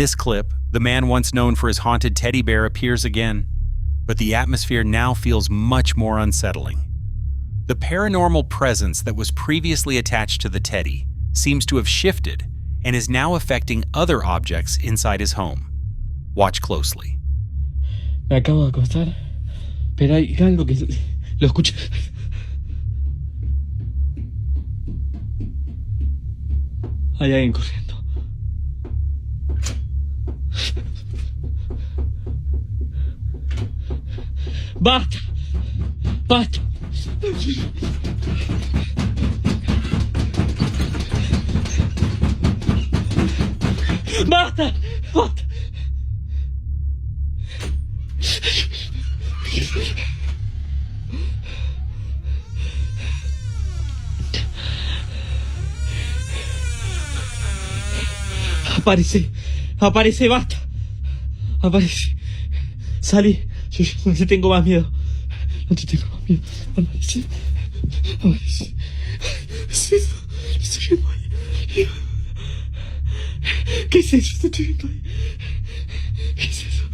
this clip, the man once known for his haunted teddy bear appears again, but the atmosphere now feels much more unsettling. The paranormal presence that was previously attached to the teddy seems to have shifted and is now affecting other objects inside his home. Watch closely. Me acabo de acostar, pero hay algo que lo escucho. Hay alguien corriendo. ¡Basta! ¡Basta! ¡Basta! ¡Basta! Aparece, basta. Aparece. Salí. Yo no te tengo más miedo. No te tengo más miedo. Aparece. ¿Qué es eso? Estoy viendo ahí. ¿Qué es eso? Estoy viendo ahí. ¿Qué es eso?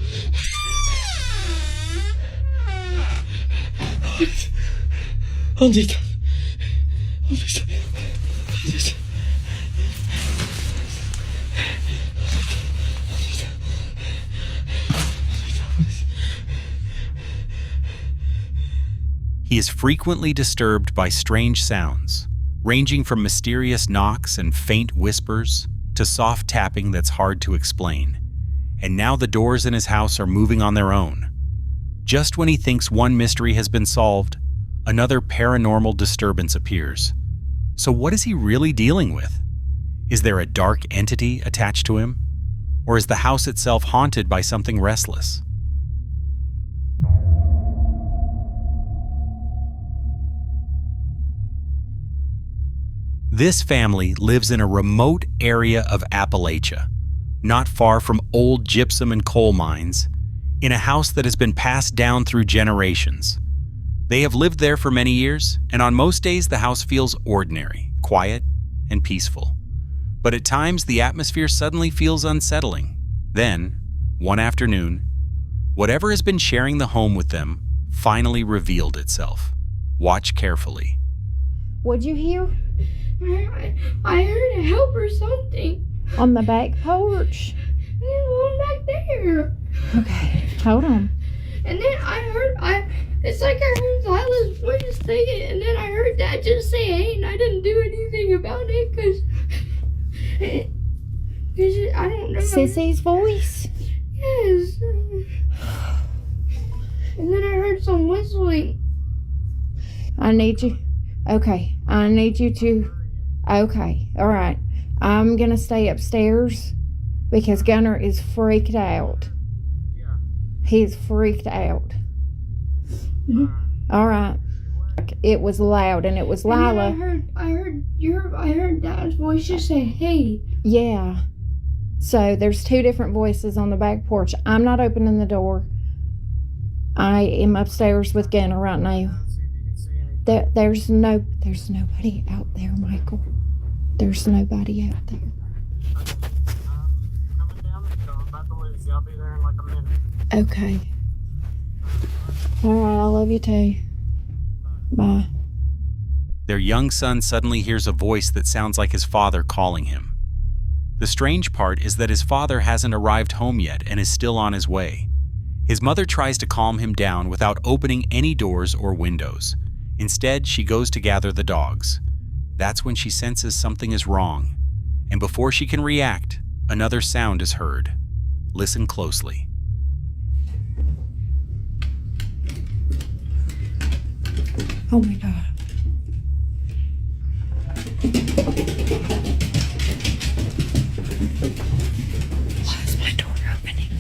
¿Dónde estás? ¿Dónde estás? ¿Dónde estás? He is frequently disturbed by strange sounds, ranging from mysterious knocks and faint whispers to soft tapping that's hard to explain. And now the doors in his house are moving on their own. Just when he thinks one mystery has been solved, another paranormal disturbance appears. So what is he really dealing with? Is there a dark entity attached to him? Or is the house itself haunted by something restless? This family lives in a remote area of Appalachia, not far from old gypsum and coal mines, in a house that has been passed down through generations. They have lived there for many years, and on most days the house feels ordinary, quiet, and peaceful. But at times the atmosphere suddenly feels unsettling. Then, one afternoon, whatever has been sharing the home with them finally revealed itself. Watch carefully. What'd you hear? I heard a help or something. On the back porch. There's one back there. Okay, hold on. And then it's like I heard Lila's voice singing, and then I heard Dad just say, hey, and I didn't do anything about it because I don't know. Sissy's voice? Yes. And then I heard some whistling. I need you to, okay, all right. I'm going to stay upstairs because Gunnar is freaked out. He's freaked out. All right. It was loud, and it was Lila. I heard Dad's voice just say, hey. Yeah. So there's two different voices on the back porch. I'm not opening the door. I am upstairs with Gunnar right now. There's nobody out there, Michael. There's nobody out there. Coming down the hill. I'm about to lose you. I'll be there in like a minute. Okay. All right, I love you too. Bye. Their young son suddenly hears a voice that sounds like his father calling him. The strange part is that his father hasn't arrived home yet and is still on his way. His mother tries to calm him down without opening any doors or windows. Instead, she goes to gather the dogs. That's when she senses something is wrong. And before she can react, another sound is heard. Listen closely. Oh my God. Why is my door opening?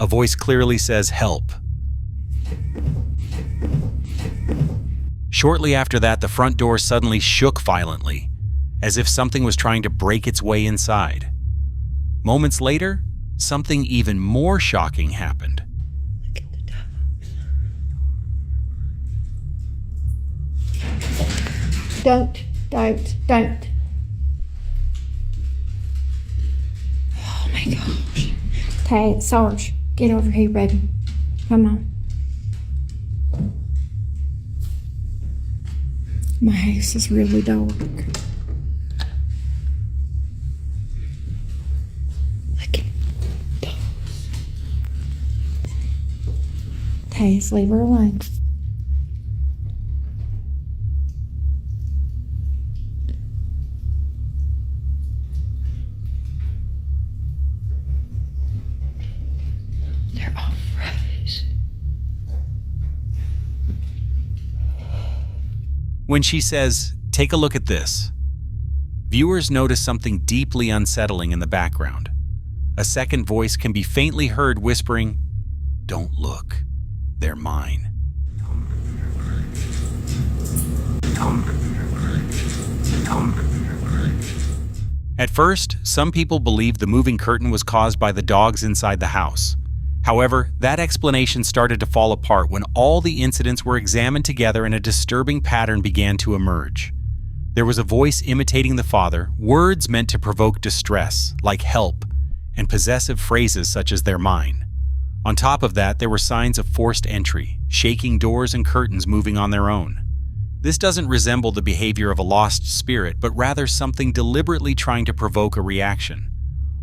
A voice clearly says, "Help." Shortly after that, the front door suddenly shook violently, as if something was trying to break its way inside. Moments later, something even more shocking happened. Look at the dog. Don't. Oh my gosh. Tay, Sarge, get over here, baby. Come on. My house is really dark. Look at dogs. Tays, leave her alone. They're all froze. When she says, "Take a look at this," viewers notice something deeply unsettling in the background. A second voice can be faintly heard whispering, "Don't look, they're mine." At first, some people believed the moving curtain was caused by the dogs inside the house. However, that explanation started to fall apart when all the incidents were examined together and a disturbing pattern began to emerge. There was a voice imitating the father, words meant to provoke distress, like help, and possessive phrases such as "they're mine." On top of that, there were signs of forced entry, shaking doors and curtains moving on their own. This doesn't resemble the behavior of a lost spirit, but rather something deliberately trying to provoke a reaction.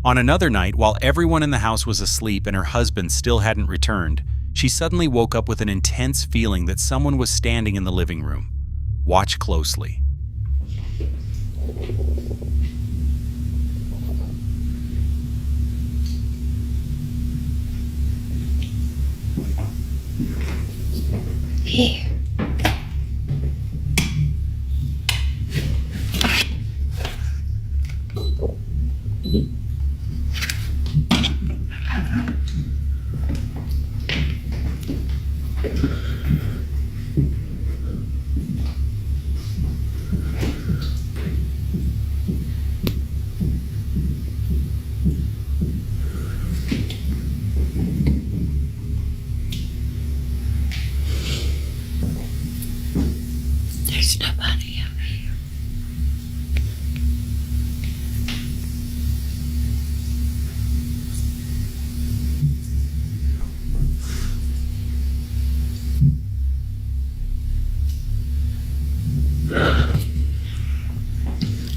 On another night, while everyone in the house was asleep and her husband still hadn't returned, she suddenly woke up with an intense feeling that someone was standing in the living room. Watch closely. Here. There's nobody out here.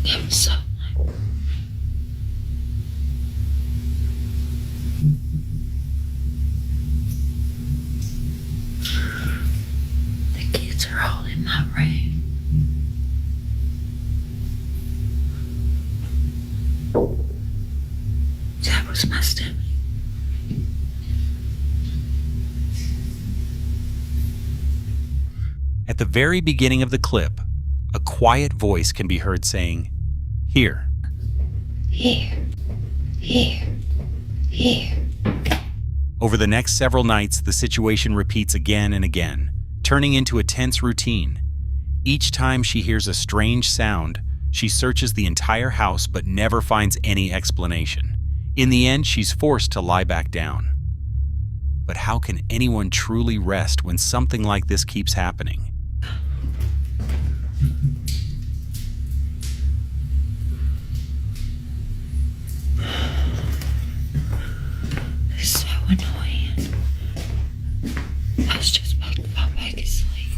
That was so loud. The kids are all in my room. That was my stomach. At the very beginning of the clip, a quiet voice can be heard saying, "Here." Here. Over the next several nights, the situation repeats again and again, turning into a tense routine. Each time she hears a strange sound, she searches the entire house but never finds any explanation. In the end, she's forced to lie back down. But how can anyone truly rest when something like this keeps happening? It's so annoying. I was just about to fall back asleep.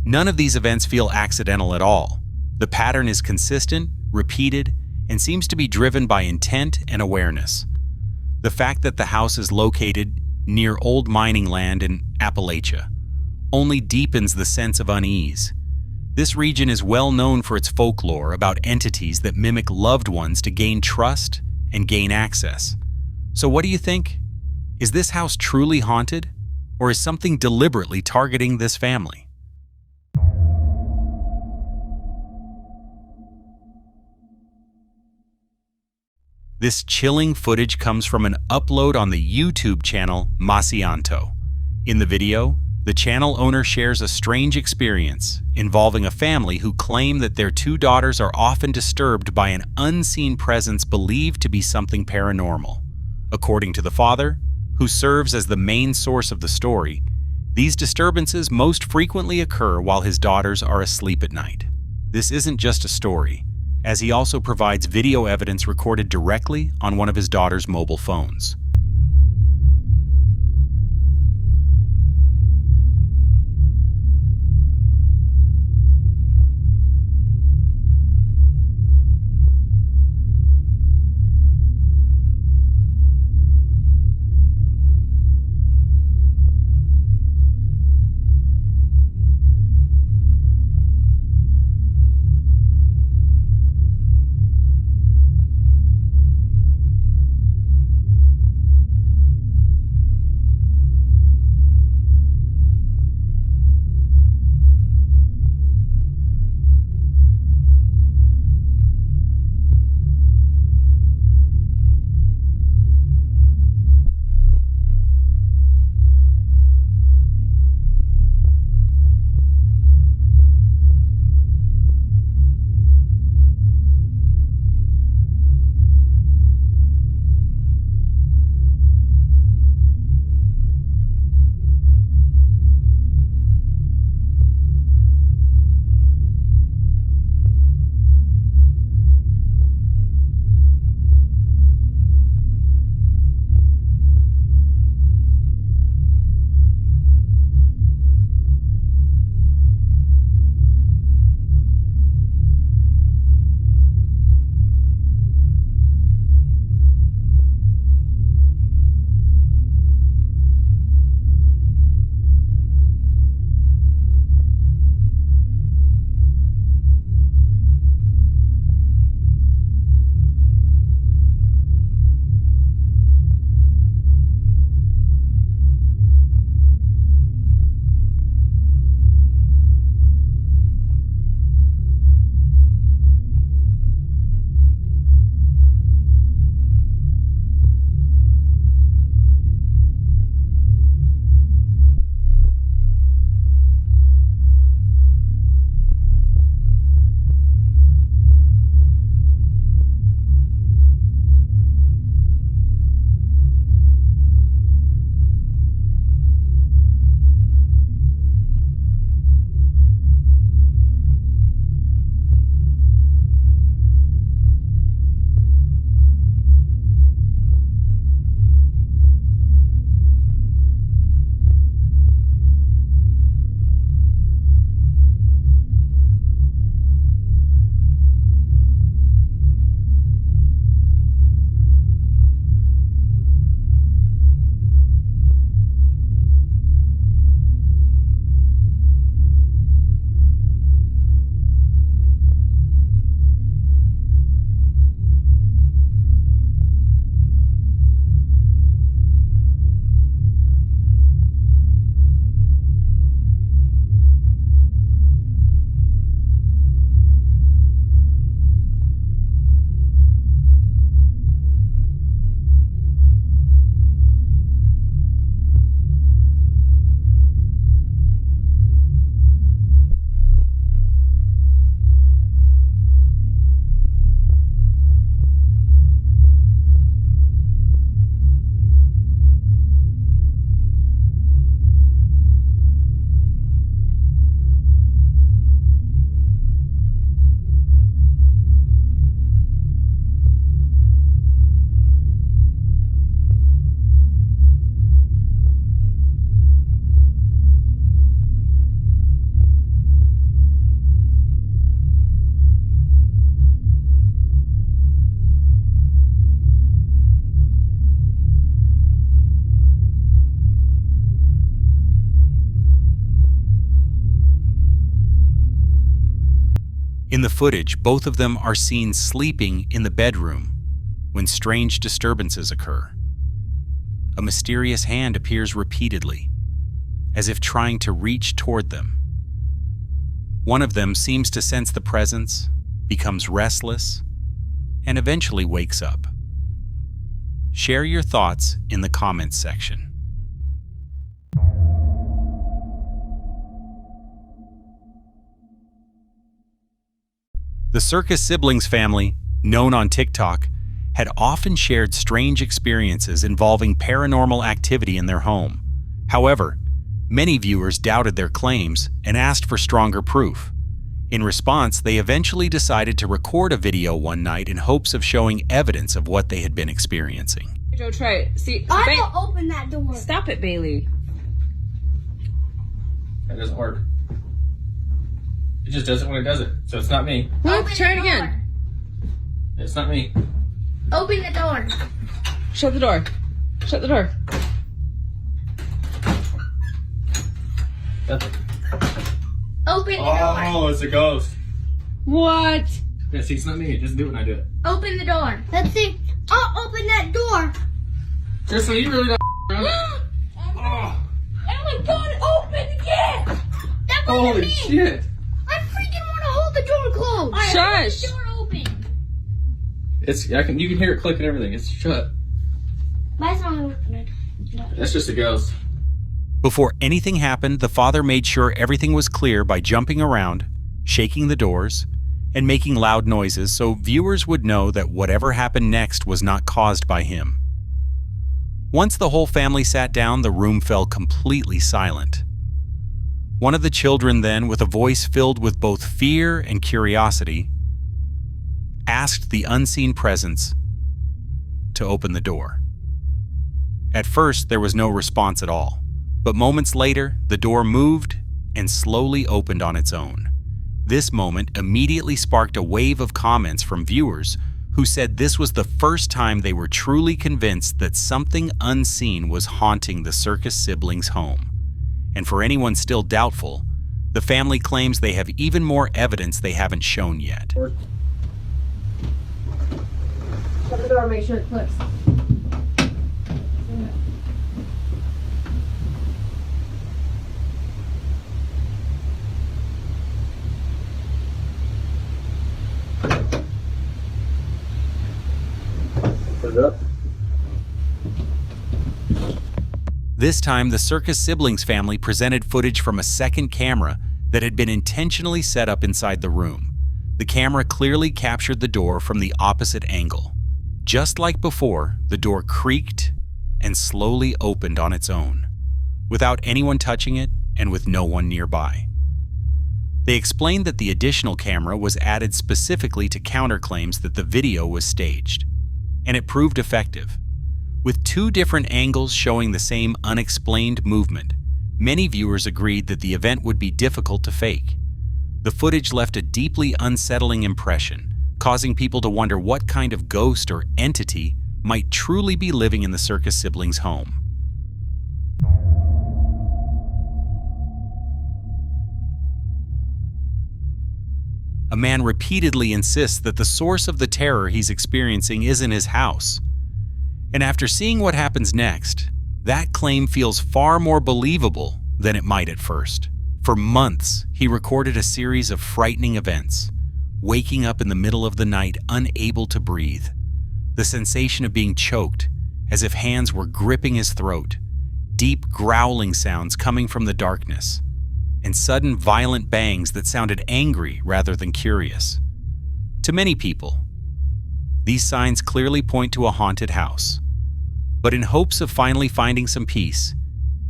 None of these events feel accidental at all. The pattern is consistent, repeated, and seems to be driven by intent and awareness. The fact that the house is located near old mining land in Appalachia only deepens the sense of unease. This region is well known for its folklore about entities that mimic loved ones to gain trust and gain access. So what do you think? Is this house truly haunted, or is something deliberately targeting this family? This chilling footage comes from an upload on the YouTube channel Masianto. In the video, the channel owner shares a strange experience involving a family who claim that their two daughters are often disturbed by an unseen presence believed to be something paranormal. According to the father, who serves as the main source of the story, these disturbances most frequently occur while his daughters are asleep at night. This isn't just a story, as he also provides video evidence recorded directly on one of his daughter's mobile phones. the footage, both of them are seen sleeping in the bedroom when strange disturbances occur. A mysterious hand appears repeatedly, as if trying to reach toward them. One of them seems to sense the presence, becomes restless, and eventually wakes up. Share your thoughts in the comments section. The Circus Siblings family, known on TikTok, had often shared strange experiences involving paranormal activity in their home. However, many viewers doubted their claims and asked for stronger proof. In response, they eventually decided to record a video one night in hopes of showing evidence of what they had been experiencing. Joe, try it. See, I will open that door. Stop it, Bailey. That doesn't work. It just does it when it does it. So it's not me. Look, try it again. It's not me. Open the door. Shut the door. Shut the door. Nothing. Open the door. Oh, it's a ghost. What? Yeah, see, it's not me. It doesn't do it when I do it. Open the door. Let's see. Oh, open that door. Seriously, you really not around? Oh, Oh my god, it opened again. That wasn't holy me. shit. I freaking want to hold the door closed. I Shush. heard the door open. You can hear it click and everything. It's shut. Why is it not open? That's just a ghost. Before anything happened, the father made sure everything was clear by jumping around, shaking the doors, and making loud noises so viewers would know that whatever happened next was not caused by him. Once the whole family sat down, the room fell completely silent. One of the children then, with a voice filled with both fear and curiosity, asked the unseen presence to open the door. At first, there was no response at all, but moments later, the door moved and slowly opened on its own. This moment immediately sparked a wave of comments from viewers who said this was the first time they were truly convinced that something unseen was haunting the Circus Siblings' home. And for anyone still doubtful, the family claims they have even more evidence they haven't shown yet. Shut the door, make sure it clicks. Put it up. This time, the Circus Siblings family presented footage from a second camera that had been intentionally set up inside the room. The camera clearly captured the door from the opposite angle. Just like before, the door creaked and slowly opened on its own, without anyone touching it and with no one nearby. They explained that the additional camera was added specifically to counterclaims that the video was staged, and it proved effective. With two different angles showing the same unexplained movement, many viewers agreed that the event would be difficult to fake. The footage left a deeply unsettling impression, causing people to wonder what kind of ghost or entity might truly be living in the Circus Siblings' home. A man repeatedly insists that the source of the terror he's experiencing is in his house. And after seeing what happens next, that claim feels far more believable than it might at first. For months, he recorded a series of frightening events, waking up in the middle of the night unable to breathe, the sensation of being choked as if hands were gripping his throat, deep growling sounds coming from the darkness, and sudden violent bangs that sounded angry rather than curious. To many people, these signs clearly point to a haunted house. But in hopes of finally finding some peace,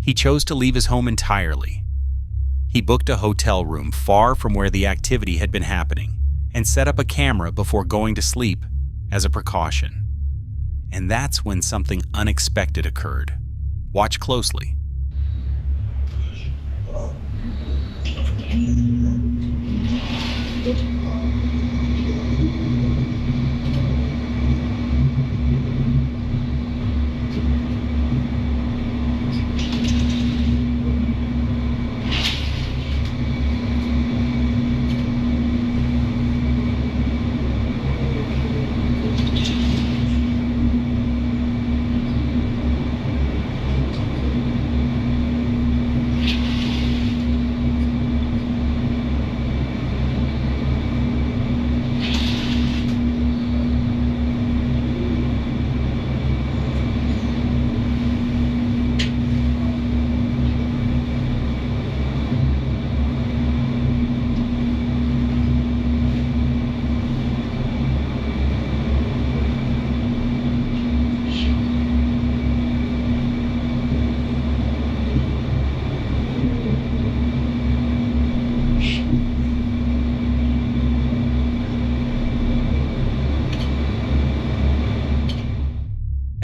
he chose to leave his home entirely. He booked a hotel room far from where the activity had been happening and set up a camera before going to sleep as a precaution. And that's when something unexpected occurred. Watch closely.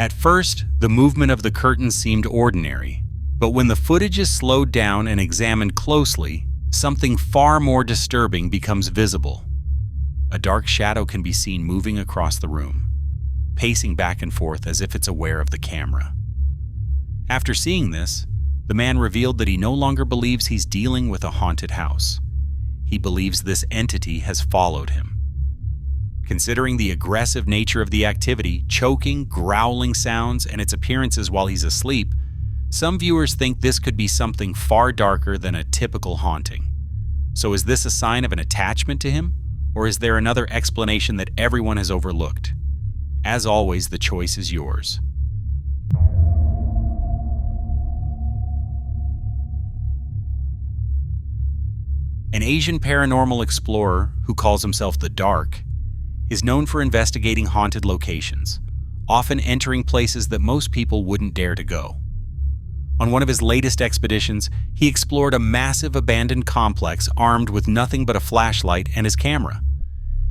At first, the movement of the curtains seemed ordinary, but when the footage is slowed down and examined closely, something far more disturbing becomes visible. A dark shadow can be seen moving across the room, pacing back and forth as if it's aware of the camera. After seeing this, the man revealed that he no longer believes he's dealing with a haunted house. He believes this entity has followed him. Considering the aggressive nature of the activity, choking, growling sounds, and its appearances while he's asleep, some viewers think this could be something far darker than a typical haunting. So is this a sign of an attachment to him, or is there another explanation that everyone has overlooked? As always, the choice is yours. An Asian paranormal explorer who calls himself the Dark is known for investigating haunted locations, often entering places that most people wouldn't dare to go. On one of his latest expeditions, he explored a massive abandoned complex armed with nothing but a flashlight and his camera.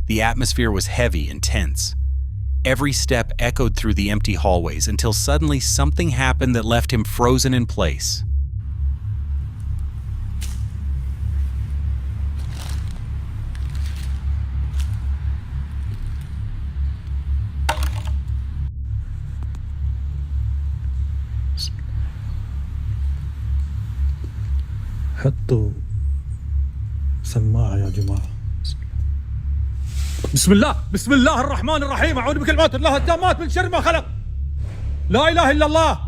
The atmosphere was heavy and tense. Every step echoed through the empty hallways until suddenly something happened that left him frozen in place. حطوا سماعة يا جماعة. بسم الله الرحمن الرحيم. أعوذ بكلمات الله التامات من شر ما خلق. لا إله إلا الله.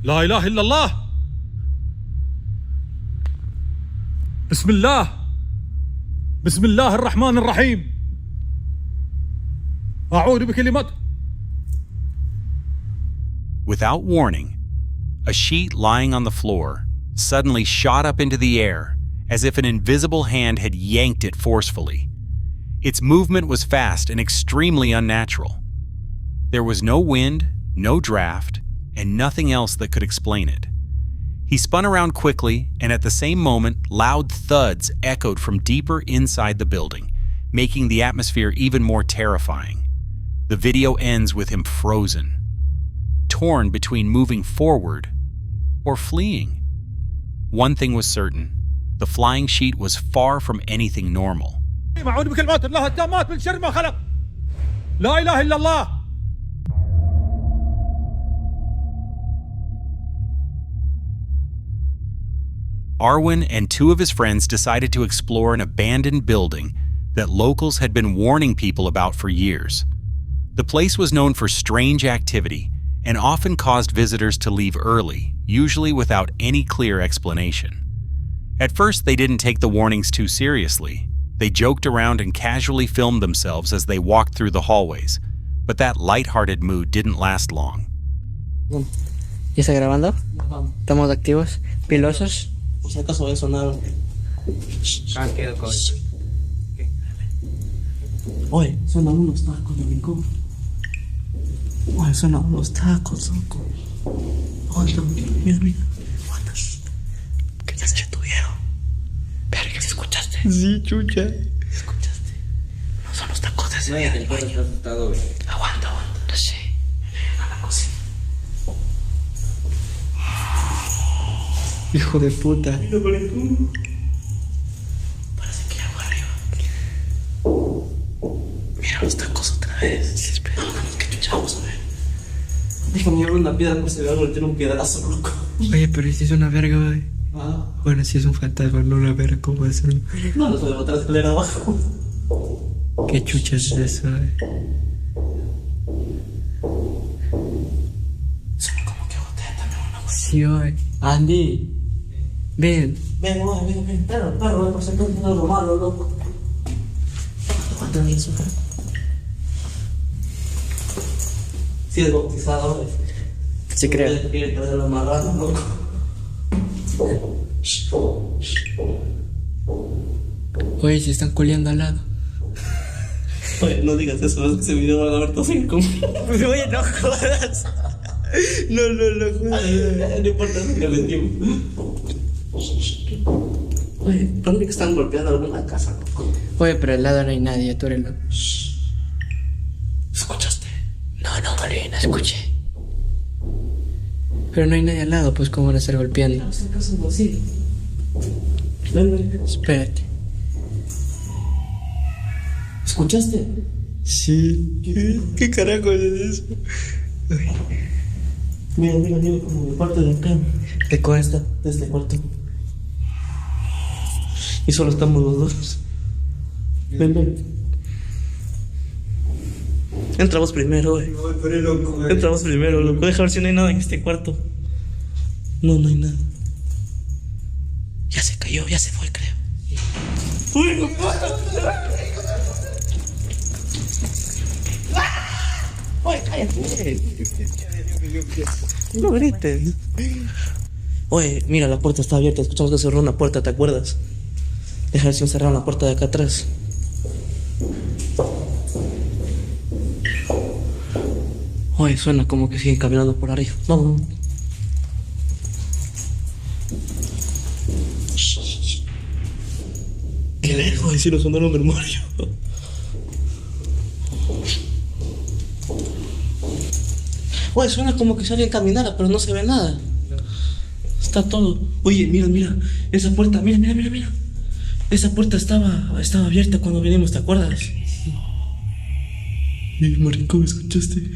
لا إله إلا الله. بسم الله الرحمن الرحيم. أعوذ بكلمات. Without warning, a sheet lying on the floor suddenly shot up into the air as if an invisible hand had yanked it forcefully. Its movement was fast and extremely unnatural. There was no wind, no draft, and nothing else that could explain it. He spun around quickly, and at the same moment, loud thuds echoed from deeper inside the building, making the atmosphere even more terrifying. The video ends with him frozen, torn between moving forward or fleeing. One thing was certain, the flying sheet was far from anything normal. أعوذ بكلمات الله التامات من شر ما خلق. لا إله إلا الله. Arwin and two of his friends decided to explore an abandoned building that locals had been warning people about for years. The place was known for strange activity and often caused visitors to leave early, usually without any clear explanation. At first, they didn't take the warnings too seriously. They joked around and casually filmed themselves as they walked through the hallways, but that lighthearted mood didn't last long. ¿Ya está grabando? ¿Estamos activos? ¿Pilosos? Por si acaso voy a sonar. Oye, suenan unos tacos, amigo. Oye, suenan unos tacos, loco. Aguanta, mira. Aguanta. Que ya se detuvieron. Verga, ¿sí escuchaste? Sí, chucha. ¿Escuchaste? No son los tacos de ese día del baño. Aguanta. No sé. A la cocina. Hijo de puta. Parece que hay algo arriba. Mira los tacos otra vez. Espera, que chucha, vamos a ver. Déjame llevar una piedra por si me va a meter un piedrazo, loco. Oye, pero si es una verga, güey. Ah. Bueno, si es un fantasma, no una verga, ¿cómo va a ser? No, nos podemos botar la escalera abajo. ¿Qué chucha es eso, güey? Suena como que botea también una güey. Sí, güey. Andy. Ven. Ven. Perro, por si acaso tiene algo malo, loco. Aguanta bien, su cara. Sí, es bautizado, güey. Se cree. Quiere traer la marrana, loco. Oye, se están coleando al lado. Oye, no digas eso, es que ese video va a haber todos en común. Oye, no jodas. No jodas. No importa, si le metimos. Oye, ¿dónde que están golpeando alguna casa, loco? Oye, pero al lado no hay nadie, tú eres loco. Arwin, escuché. Pero no hay nadie al lado, pues cómo van a estar golpeando. Espérate. ¿Escuchaste? Sí. ¿Qué carajo es eso? Mira, como de parte de acá. ¿De cuál está? De este cuarto. Y solo estamos los dos. Ven. Entramos primero, güey. Entramos primero, loco. Deja ver si no hay nada en este cuarto. No hay nada. Ya se cayó, ya se fue, creo. ¡Uy, no! ¡Oye, cállate! No grites. Oye, mira, la puerta está abierta. Escuchamos que cerró una puerta, ¿te acuerdas? Deja ver si me cerraron la puerta de acá atrás. Oye, suena como que siguen caminando por arriba. Vamos. Qué lejos, y si no sonaron memoria. Oye, suena como que si alguien caminara, pero no se ve nada. Está todo. Oye, mira. Esa puerta, mira. Esa puerta estaba abierta cuando vinimos, ¿te acuerdas? Maricón, ¿escuchaste?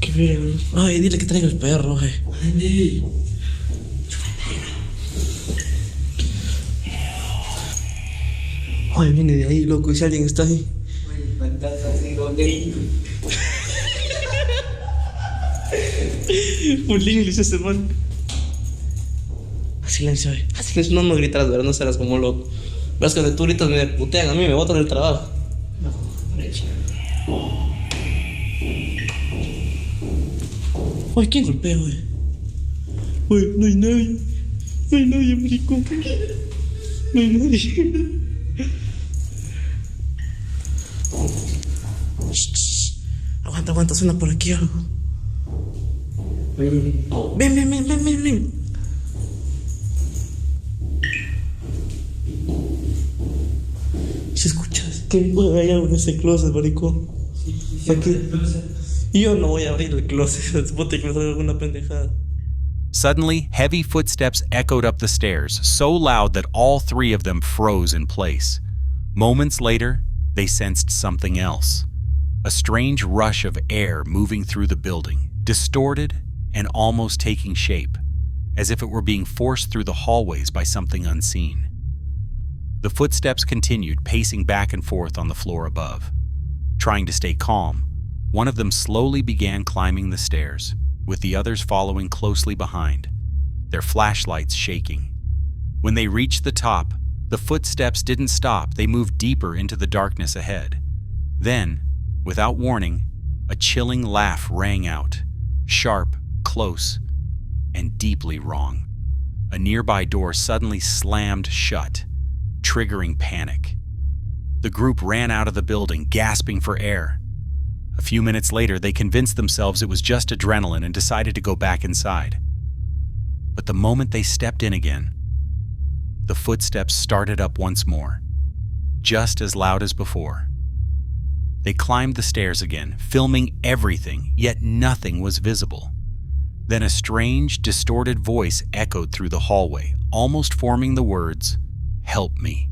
Qué bien. Ay, dile que traiga el perro, Andy. Ay, viene de ahí, loco, y si alguien está ahí. Un inglés ese man. Silencio, silencio, no gritarás, ¿verdad? No serás como loco. Verás que cuando tú gritas me putean, a mí me botan del trabajo. Oye, ¿quién golpea, güey? Oye, no hay nadie. No hay nadie, maricón. No hay nadie. Aguanta, suena por aquí algo. Ven. ¿Se escuchas? ¿Qué? Hay algo en ese closet, maricón. Y yo no voy a abrir el closet. Vos te que me salga alguna pendejada. Suddenly, heavy footsteps echoed up the stairs, so loud that all three of them froze in place. Moments later, they sensed something else. A strange rush of air moving through the building, distorted and almost taking shape, as if it were being forced through the hallways by something unseen. The footsteps continued, pacing back and forth on the floor above. Trying to stay calm, one of them slowly began climbing the stairs, with the others following closely behind, their flashlights shaking. When they reached the top, the footsteps didn't stop, they moved deeper into the darkness ahead. Then, without warning, a chilling laugh rang out, sharp, close, and deeply wrong. A nearby door suddenly slammed shut, triggering panic. The group ran out of the building, gasping for air. A few minutes later, they convinced themselves it was just adrenaline and decided to go back inside. But the moment they stepped in again, the footsteps started up once more, just as loud as before. They climbed the stairs again, filming everything, yet nothing was visible. Then a strange, distorted voice echoed through the hallway, almost forming the words, "Help me."